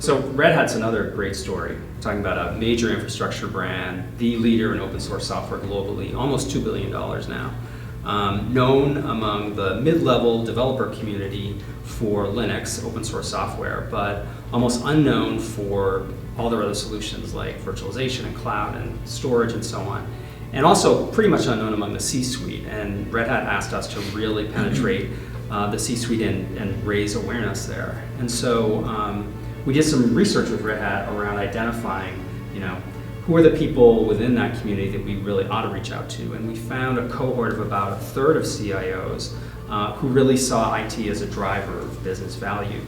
So Red Hat's another great story. We're talking about a major infrastructure brand, the leader in open source software globally, almost $2 billion now. Known among the mid-level developer community for Linux open source software, but almost unknown for all their other solutions like virtualization and cloud and storage and so on. And also pretty much unknown among the C-suite. And Red Hat asked us to really penetrate the C-suite and raise awareness there. And so we did some research with Red Hat around identifying, who are the people within that community that we really ought to reach out to. And we found a cohort of about a third of CIOs who really saw IT as a driver of business value.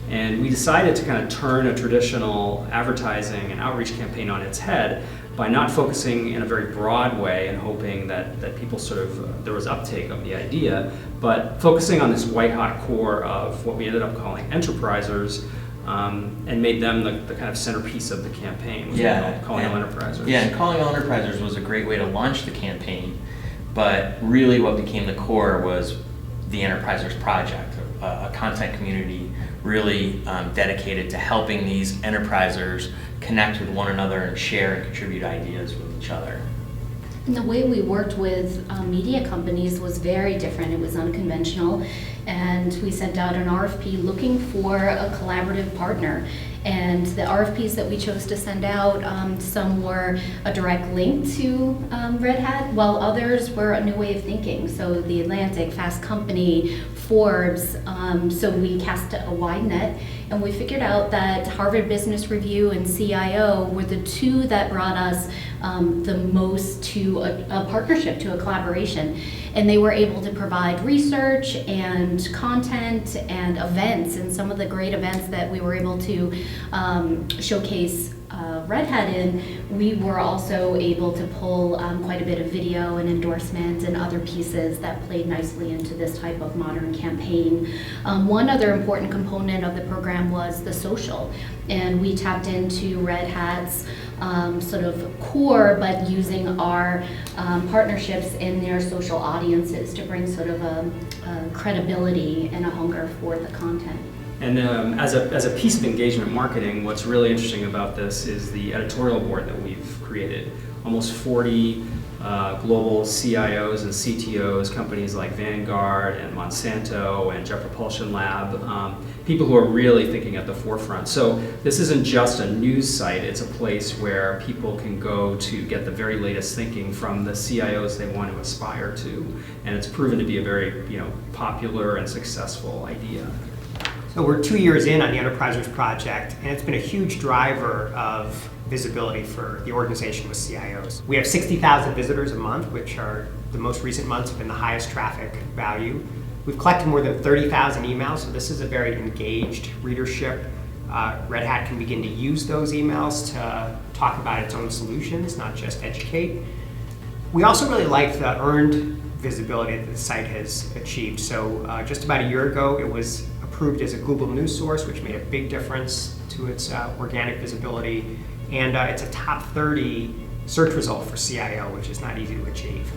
And we decided to kind of turn a traditional advertising and outreach campaign on its head by not focusing in a very broad way and hoping that people there was uptake of the idea, but focusing on this white hot core of what we ended up calling enterprisers, and made them the kind of centerpiece of the campaign, calling all enterprisers. Yeah, and calling all enterprisers was a great way to launch the campaign, but really what became the core was the Enterprisers Project, a content community really dedicated to helping these enterprisers connect with one another and share and contribute ideas with each other. And the way we worked with media companies was very different. It was unconventional, and we sent out an RFP looking for a collaborative partner. And the RFPs that we chose to send out, some were a direct link to Red Hat, while others were a new way of thinking. So The Atlantic, Fast Company, Forbes, so we cast a wide net, and we figured out that Harvard Business Review and CIO were the two that brought us the most to a partnership, to a collaboration. And they were able to provide research and content and events, and some of the great events that we were able to showcase Red Hat in, we were also able to pull quite a bit of video and endorsements and other pieces that played nicely into this type of modern campaign. One other important component of the program was the social, and we tapped into Red Hat's sort of core, but using our partnerships in their social audiences to bring sort of a credibility and a hunger for the content. And as a piece of engagement marketing, what's really interesting about this is the editorial board that we've created. Almost 40 global CIOs and CTOs, companies like Vanguard and Monsanto and Jet Propulsion Lab, people who are really thinking at the forefront. So this isn't just a news site, it's a place where people can go to get the very latest thinking from the CIOs they want to aspire to. And it's proven to be a very popular and successful idea. So we're 2 years in on the Enterprisers Project, and it's been a huge driver of visibility for the organization with CIOs. We have 60,000 visitors a month, which are the most recent months have been the highest traffic value. We've collected more than 30,000 emails, so this is a very engaged readership. Red Hat can begin to use those emails to talk about its own solutions, not just educate. We also really like the earned visibility that the site has achieved. So just about a year ago, it was approved as a Google News source, which made a big difference to its organic visibility. And it's a top 30 search result for CIO, which is not easy to achieve.